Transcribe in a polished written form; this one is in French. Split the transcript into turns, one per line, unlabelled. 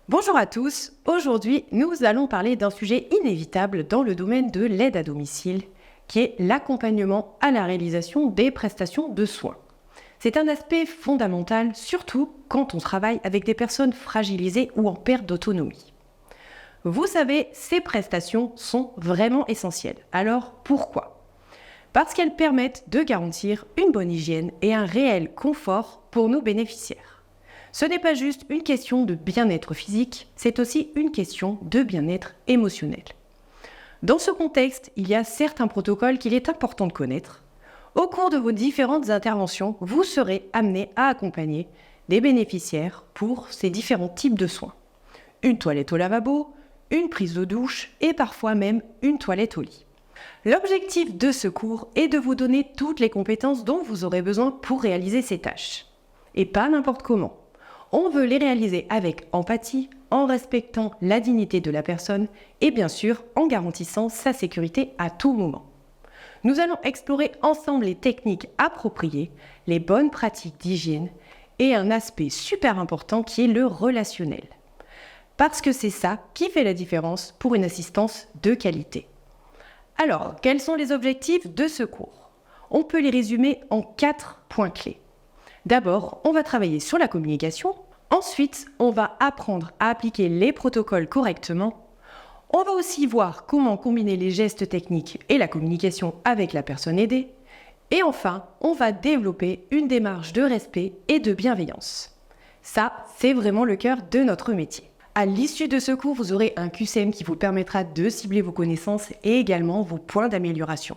Bonjour à tous, aujourd'hui nous allons parler d'un sujet inévitable dans le domaine de l'aide à domicile, qui est l'accompagnement à la réalisation des prestations de soins. C'est un aspect fondamental, surtout quand on travaille avec des personnes fragilisées ou en perte d'autonomie. Vous savez, ces prestations sont vraiment essentielles. Alors pourquoi ? Parce qu'elles permettent de garantir une bonne hygiène et un réel confort pour nos bénéficiaires. Ce n'est pas juste une question de bien-être physique, c'est aussi une question de bien-être émotionnel. Dans ce contexte, il y a certains protocoles qu'il est important de connaître. Au cours de vos différentes interventions, vous serez amené à accompagner des bénéficiaires pour ces différents types de soins. Une toilette au lavabo, une prise de douche et parfois même une toilette au lit. L'objectif de ce cours est de vous donner toutes les compétences dont vous aurez besoin pour réaliser ces tâches. Et pas n'importe comment. On veut les réaliser avec empathie, en respectant la dignité de la personne et bien sûr en garantissant sa sécurité à tout moment. Nous allons explorer ensemble les techniques appropriées, les bonnes pratiques d'hygiène et un aspect super important qui est le relationnel. Parce que c'est ça qui fait la différence pour une assistance de qualité. Alors, quels sont les objectifs de ce cours ? On peut les résumer en 4 points clés. D'abord, on va travailler sur la communication. Ensuite, on va apprendre à appliquer les protocoles correctement. On va aussi voir comment combiner les gestes techniques et la communication avec la personne aidée. Et enfin, on va développer une démarche de respect et de bienveillance. Ça, c'est vraiment le cœur de notre métier. À l'issue de ce cours, vous aurez un QCM qui vous permettra de cibler vos connaissances et également vos points d'amélioration.